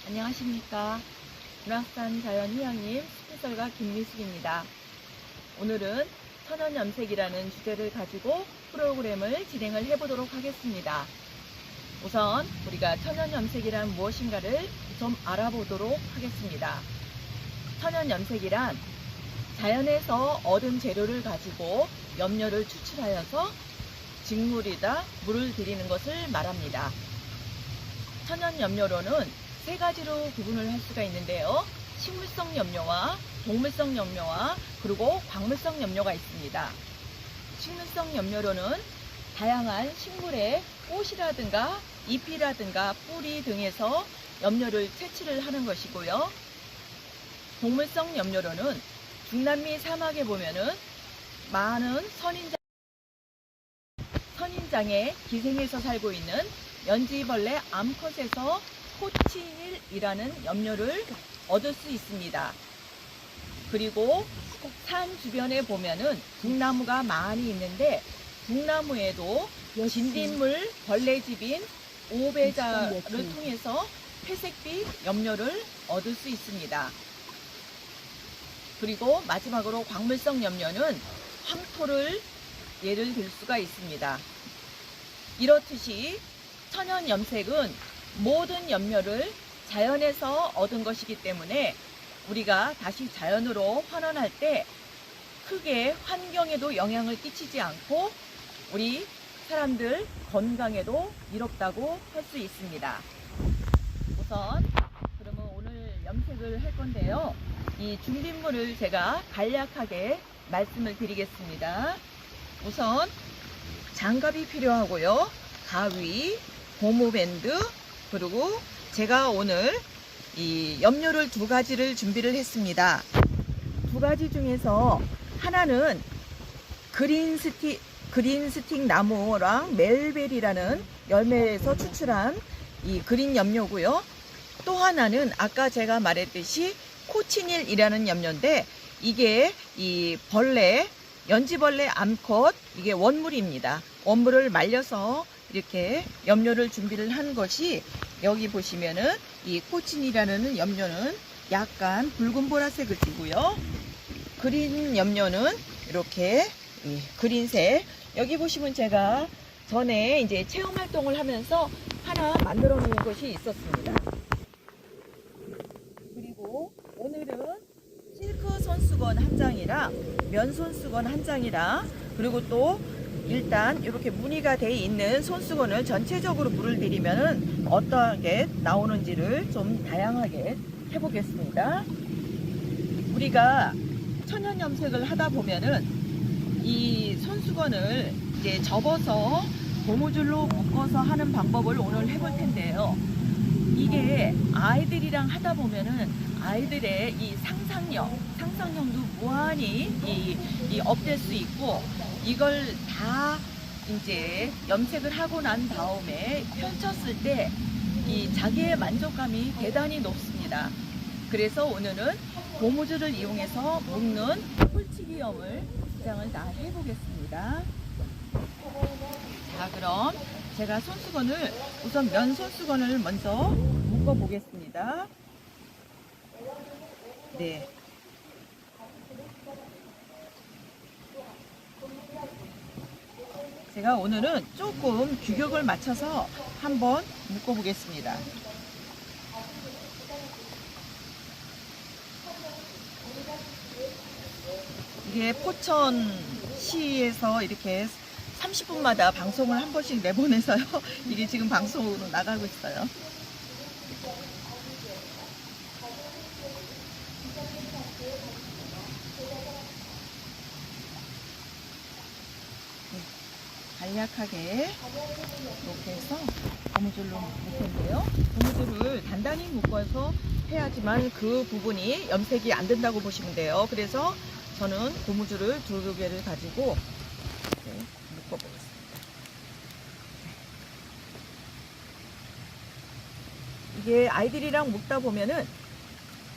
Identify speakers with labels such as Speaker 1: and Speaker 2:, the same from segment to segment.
Speaker 1: 안녕하십니까. 문학산 자연휴양림 스페셜가 김미숙입니다. 오늘은 천연염색이라는 주제를 가지고 프로그램을 진행을 해보도록 하겠습니다. 우선 우리가 천연염색이란 무엇인가를 좀 알아보도록 하겠습니다. 천연염색이란 자연에서 얻은 재료를 가지고 염료를 추출하여서 직물이다 물을 들이는 것을 말합니다. 천연염료로는 세 가지로 구분을 할 수가 있는데요. 식물성 염료와 동물성 염료와 그리고 광물성 염료가 있습니다. 식물성 염료로는 다양한 식물의 꽃이라든가 잎이라든가 뿌리 등에서 염료를 채취를 하는 것이고요. 동물성 염료로는 중남미 사막에 보면은 많은 선인장에 기생해서 살고 있는 연지벌레 암컷에서 코치닐이라는 염료를 얻을 수 있습니다. 그리고 산 주변에 보면은 북나무가 많이 있는데 북나무에도 진딧물 벌레집인 오배자를 통해서 회색빛 염료를 얻을 수 있습니다. 그리고 마지막으로 광물성 염료는 황토를 예를 들 수가 있습니다. 이렇듯이 천연염색은 모든 염료를 자연에서 얻은 것이기 때문에 우리가 다시 자연으로 환원할 때 크게 환경에도 영향을 끼치지 않고 우리 사람들 건강에도 이롭다고 할 수 있습니다. 우선 그러면 오늘 염색을 할 건데요. 이 준비물을 제가 간략하게 말씀을 드리겠습니다. 우선 장갑이 필요하고요. 가위, 고무밴드, 그리고 제가 오늘 이 염료를 두 가지를 준비를 했습니다. 두 가지 중에서 하나는 그린스틱 나무랑 멜벨이라는 열매에서 추출한 이 그린 염료고요. 또 하나는 아까 제가 말했듯이 코치닐이라는 염료인데 이게 이 연지벌레 암컷 이게 원물입니다. 원물을 말려서 이렇게 염료를 준비를 한 것이 여기 보시면은 이 코치닐이라는 염료는 약간 붉은 보라색을 띠고요. 그린 염료는 이렇게 그린색. 여기 보시면 제가 전에 이제 체험 활동을 하면서 하나 만들어 놓은 것이 있었습니다. 그리고 오늘은 실크 손수건 한 장이랑 면 손수건 한 장이랑 그리고 또 일단 이렇게 무늬가 되어 있는 손수건을 전체적으로 물을 들이면 어떠하게 나오는지를 좀 다양하게 해보겠습니다. 우리가 천연 염색을 하다 보면은 이 손수건을 이제 접어서 고무줄로 묶어서 하는 방법을 오늘 해볼 텐데요. 이게 아이들이랑 하다 보면은 아이들의 이 상상력도 무한히 업될 수 있고 이걸 다 이제 염색을 하고 난 다음에 펼쳤을 때 이 자기의 만족감이 대단히 높습니다. 그래서 오늘은 고무줄을 이용해서 묶는 풀치기염을 시장을 다 해보겠습니다. 자, 그럼 제가 손수건을 우선 면 손수건을 먼저 묶어 보겠습니다. 네. 제가 오늘은 조금 규격을 맞춰서 한번 묶어 보겠습니다. 이게 포천시에서 이렇게 30분마다 방송을 한 번씩 내보내서요. 이게 지금 방송으로 나가고 있어요. 간략하게 이렇게 해서 고무줄로 묶을 텐데요. 고무줄을 단단히 묶어서 해야지만 그 부분이 염색이 안 된다고 보시면 돼요. 그래서 저는 고무줄을 두 개를 가지고 이렇게 묶어보겠습니다. 이게 아이들이랑 묶다 보면은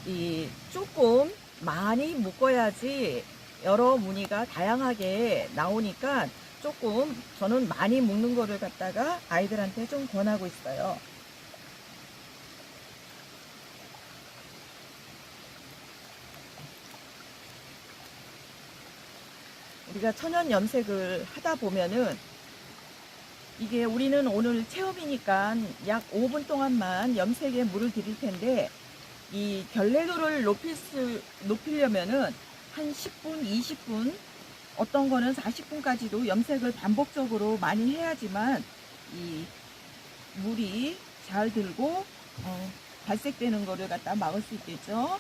Speaker 1: 이 조금 많이 묶어야지 여러 무늬가 다양하게 나오니까 조금 저는 많이 묶는 거를 갖다가 아이들한테 좀 권하고 있어요. 우리가 천연 염색을 하다 보면은 이게 우리는 오늘 체험이니까 약 5분 동안만 염색에 물을 들일 텐데 이 결례도를 높이려면은 한 10분, 20분, 어떤 거는 40분까지도 염색을 반복적으로 많이 해야지만 이 물이 잘 들고 발색되는 거를 갖다 막을 수 있겠죠.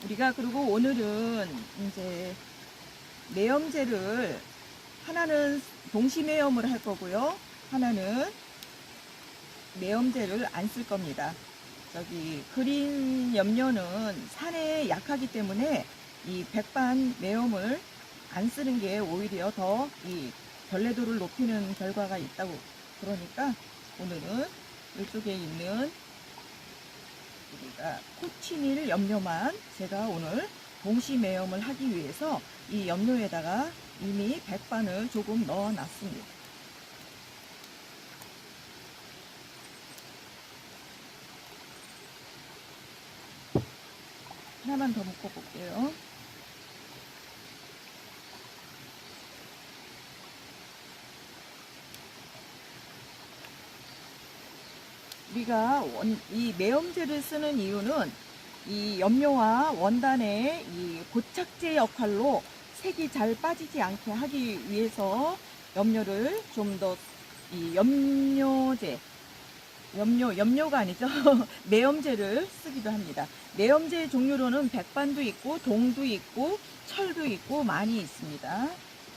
Speaker 1: 우리가 그리고 오늘은 이제 매염제를 하나는 동시 매염을 할 거고요. 하나는 매염제를 안 쓸 겁니다. 저기 그린 염료는 산에 약하기 때문에 이 백반 매염을 안 쓰는 게 오히려 더 이 결례도를 높이는 결과가 있다고 그러니까 오늘은 이쪽에 있는 우리가 코치닐 염료만 제가 오늘 동시 매염을 하기 위해서 이 염료에다가 이미 백반을 조금 넣어 놨습니다. 하나만 더 묶어 볼게요. 우리가 이 매염제를 쓰는 이유는 이 염료와 원단의 이 고착제 역할로 색이 잘 빠지지 않게 하기 위해서 염료를 좀 더 이 염료가 아니죠. 매염제를 쓰기도 합니다. 매염제 종류로는 백반도 있고 동도 있고 철도 있고 많이 있습니다.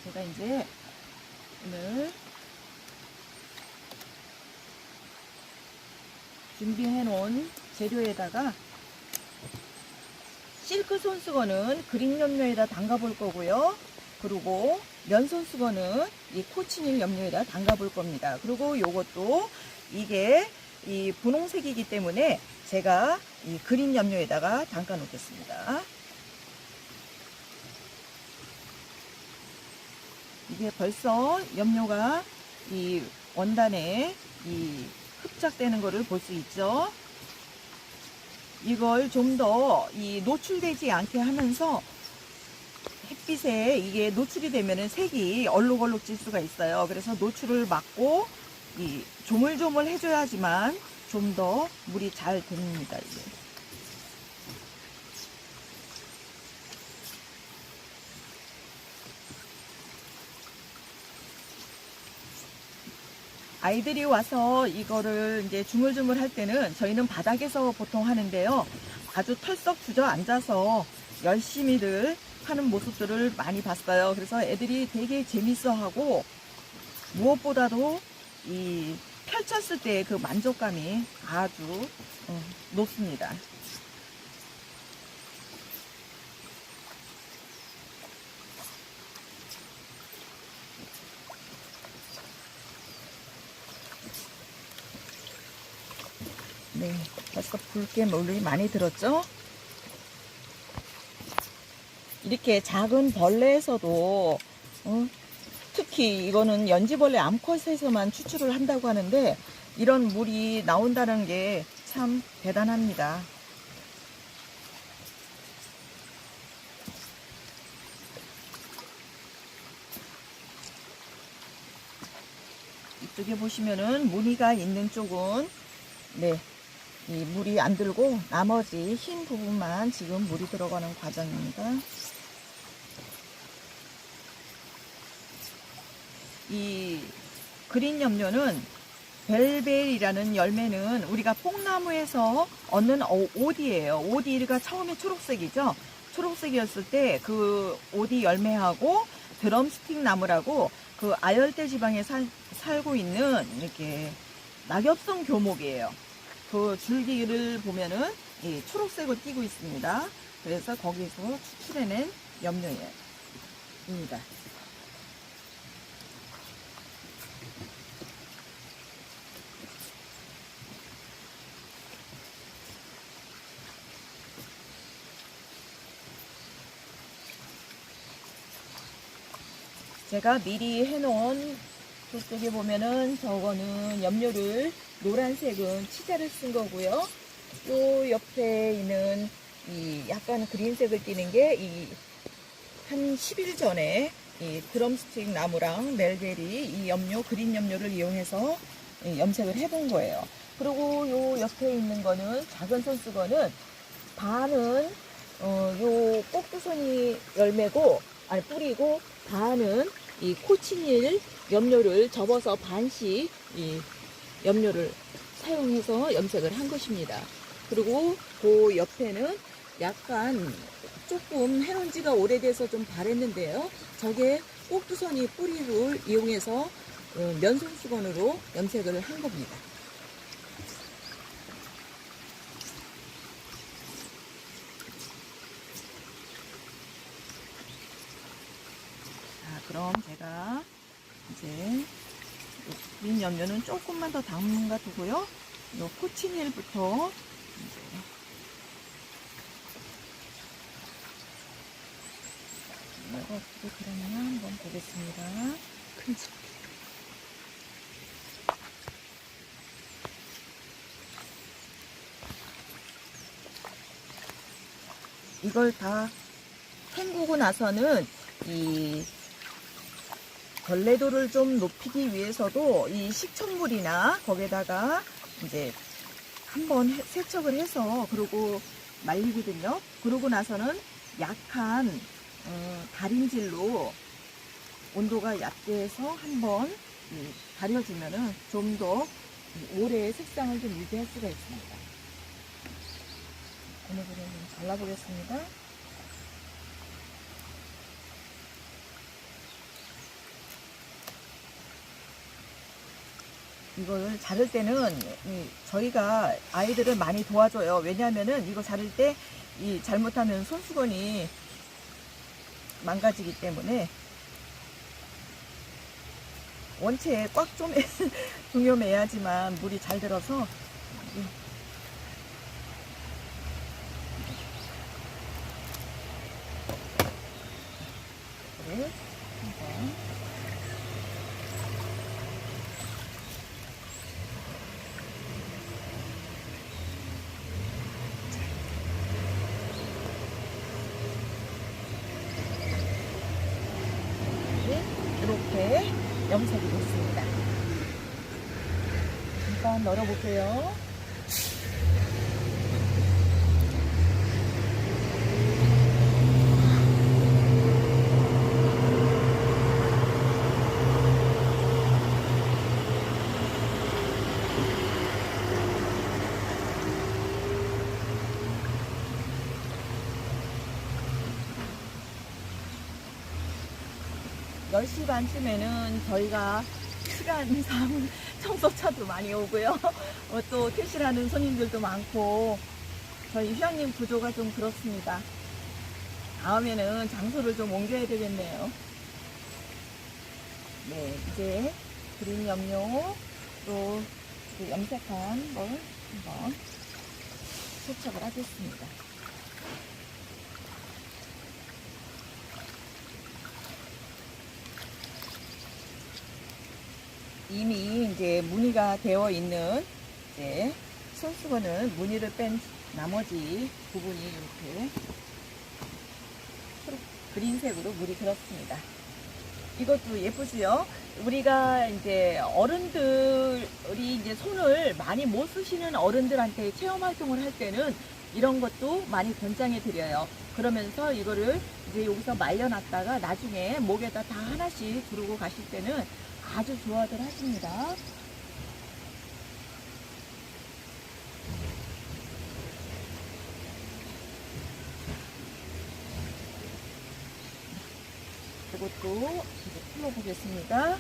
Speaker 1: 제가 이제 오늘 준비해 놓은 재료에다가 실크 손수건은 그린 염료에다 담가 볼 거고요. 그리고 면 손수건은 이 코치닐 염료에다 담가 볼 겁니다. 그리고 요것도 이게 이 분홍색이기 때문에 제가 이 그린 염료에다가 담가 놓겠습니다. 이게 벌써 염료가 이 원단에 이 흡착되는 것을 볼 수 있죠. 이걸 좀 더 이 노출되지 않게 하면서 햇빛에 이게 노출이 되면은 색이 얼룩얼룩 질 수가 있어요. 그래서 노출을 막고 이 조물조물 해줘야지만 좀 더 물이 잘 됩니다. 이게. 아이들이 와서 이거를 이제 주물주물 할 때는 저희는 바닥에서 보통 하는데요. 아주 털썩 주저앉아서 열심히들 하는 모습들을 많이 봤어요. 그래서 애들이 되게 재밌어하고 무엇보다도 이 펼쳤을 때 그 만족감이 아주 높습니다. 네, 벌써 붉게 물이 많이 들었죠? 이렇게 작은 벌레에서도 특히 이거는 연지벌레 암컷에서만 추출을 한다고 하는데 이런 물이 나온다는 게 참 대단합니다. 이쪽에 보시면은 무늬가 있는 쪽은 네, 이 물이 안 들고 나머지 흰 부분만 지금 물이 들어가는 과정입니다. 이 그린 염료는 벨벨이라는 열매는 우리가 뽕나무에서 얻는 오디예요. 오디가 처음에 초록색이죠. 초록색이었을 때 그 오디 열매하고 드럼스틱 나무라고 그 아열대 지방에 살고 있는 이렇게 낙엽성 교목이에요. 그 줄기를 보면은 이 초록색을 띠고 있습니다. 그래서 거기서 추출해낸 염료입니다. 제가 미리 해놓은 저쪽에 보면은 저거는 염료를 노란색은 치자를 쓴 거고요. 요 옆에 있는 이 약간 그린색을 띠는 게 이 한 10일 전에 이 드럼스틱 나무랑 멜베리 이 염료 그린 염료를 이용해서 염색을 해본 거예요. 그리고 요 옆에 있는 거는 작은 손수건은 반은 요 꼭두선이 열매고 아니 뿌리고 반은 이 코치닐 염료를 접어서 반씩 이 염료를 사용해서 염색을 한 것입니다. 그리고 그 옆에는 약간 조금 해놓은 지가 오래돼서 좀 바랬는데요. 저게 꼭두선이 뿌리를 이용해서 면손수건으로 염색을 한 겁니다. 자, 그럼 제가 이제 민 염료는 조금만 더 담가 두고요. 요 코치닐부터 이제 이거 어떻게 들었나 한번 보겠습니다. 큰 집. 이걸 다 헹구고 나서는 이 걸레도를 좀 높이기 위해서도 이 식초물이나 거기에다가 이제 한번 세척을 해서 그러고 말리거든요. 그러고 나서는 약한 다림질로 온도가 얕게 해서 한번 다려주면은 좀 더 오래 색상을 좀 유지할 수가 있습니다. 고무줄을 좀 잘라보겠습니다. 이걸 자를 때는 저희가 아이들을 많이 도와줘요. 왜냐하면은 이거 자를 때 잘못하면 손수건이 망가지기 때문에 원체 꽉 좀 중요해야지만 물이 잘 들어서 한번 이렇게 염색이 됐습니다. 잠깐 널어볼게요. 열 시 반쯤에는 저희가 시간상 청소차도 많이 오고요. 또 퇴실하는 손님들도 많고 저희 휴양림 구조가 좀 그렇습니다. 다음에는 장소를 좀 옮겨야 되겠네요. 네, 이제 그린 염료 또 염색한 걸 한번 세척을 하겠습니다. 이미 이제 무늬가 되어 있는 이제 손수건은 무늬를 뺀 나머지 부분이 이렇게 그린색으로 물이 들었습니다. 이것도 예쁘지요? 우리가 이제 어른들이 이제 손을 많이 못 쓰시는 어른들한테 체험 활동을 할 때는 이런 것도 많이 권장해 드려요. 그러면서 이거를 이제 여기서 말려놨다가 나중에 목에다 다 하나씩 두르고 가실 때는 아주 좋아들 하십니다. 이것도 이제 풀어보겠습니다.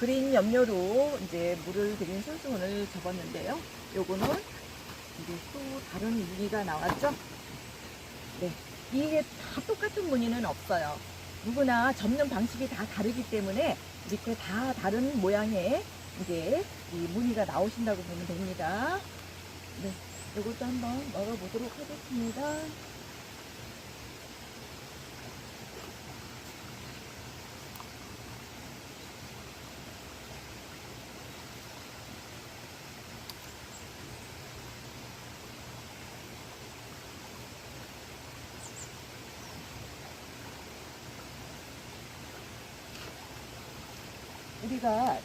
Speaker 1: 그린 염료로 이제 물을 그린 손수건을 접었는데요. 요거는 이제 또 다른 무늬가 나왔죠. 네, 이게 다 똑같은 무늬는 없어요. 누구나 접는 방식이 다 다르기 때문에 이렇게 다 다른 모양의 이제 이 무늬가 나오신다고 보면 됩니다. 네, 이것도 한번 먹어보도록 하겠습니다. 우리가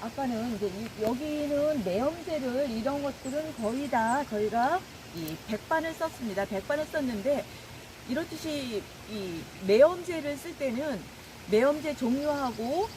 Speaker 1: 아까는 이제 여기는 매염제를 이런 것들은 거의 다 저희가 이 백반을 썼습니다. 백반을 썼는데 이렇듯이 이 매염제를 쓸 때는 매염제 종류하고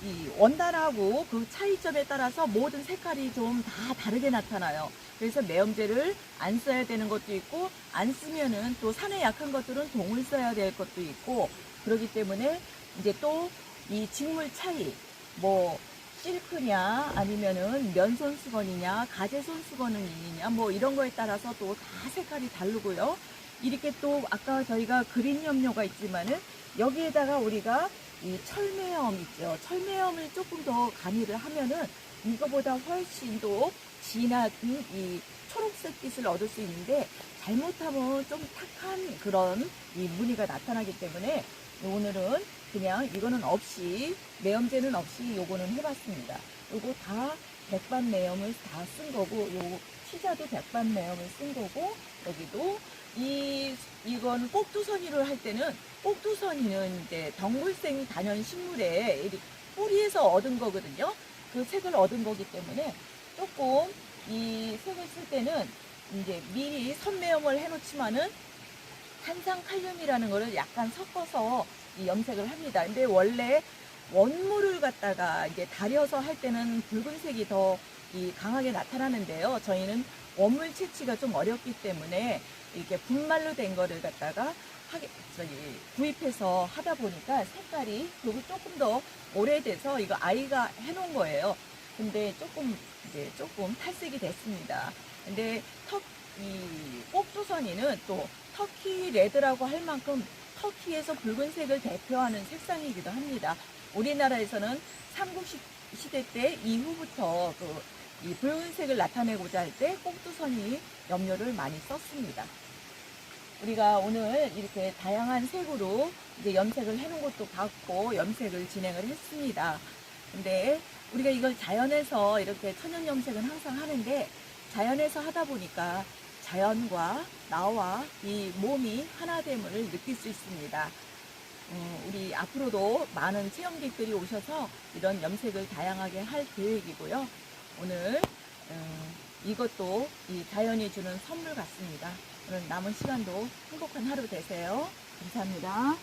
Speaker 1: 이 원단하고 그 차이점에 따라서 모든 색깔이 좀 다 다르게 나타나요. 그래서 매염제를 안 써야 되는 것도 있고 안 쓰면은 또 산에 약한 것들은 동을 써야 될 것도 있고 그렇기 때문에 이제 또 이 직물 차이 뭐 실크냐 아니면은 면손 수건이냐 가재손 수건이냐 뭐 이런 거에 따라서 또 다 색깔이 다르고요. 이렇게 또 아까 저희가 그린 염료가 있지만은 여기에다가 우리가 이 철매염 있죠. 철매염을 조금 더 가미를 하면은 이거보다 훨씬 더 진한 이 초록색 빛을 얻을 수 있는데 잘못하면 좀 탁한 그런 이 무늬가 나타나기 때문에 오늘은 그냥 이거는 없이 매염제는 없이 요거는 해봤습니다. 요거 다 백반 매염을 다 쓴 거고 요 피자도 백반 매염을 쓴 거고 여기도 이건 꼭두선이를 할 때는 꼭두선이는 이제 덩굴생 단연 식물의 뿌리에서 얻은 거거든요. 그 색을 얻은 거기 때문에 조금 이 색을 쓸 때는 이제 미리 선매염을 해놓지만은 탄산칼륨이라는 거를 약간 섞어서 이 염색을 합니다. 근데 원래 원물을 갖다가 이제 달여서 할 때는 붉은색이 더 강하게 나타나는데요. 저희는 원물 채취가 좀 어렵기 때문에 이렇게 분말로 된 거를 갖다가 구입해서 하다 보니까 색깔이 그리고 조금 더 오래돼서 이거 아이가 해놓은 거예요. 근데 조금 탈색이 됐습니다. 근데 이 꼭두선이는 또 터키 레드라고 할 만큼 터키에서 붉은색을 대표하는 색상이기도 합니다. 우리나라에서는 삼국시대 때 이후부터 이 붉은색을 나타내고자 할 때 꼭두선이 염료를 많이 썼습니다. 우리가 오늘 이렇게 다양한 색으로 이제 염색을 해놓은 것도 봤고 염색을 진행을 했습니다. 근데 우리가 이걸 자연에서 이렇게 천연 염색은 항상 하는데 자연에서 하다 보니까 자연과 나와 이 몸이 하나됨을 느낄 수 있습니다. 우리 앞으로도 많은 체험객들이 오셔서 이런 염색을 다양하게 할 계획이고요. 오늘 이것도 이 자연이 주는 선물 같습니다. 오늘 남은 시간도 행복한 하루 되세요. 감사합니다.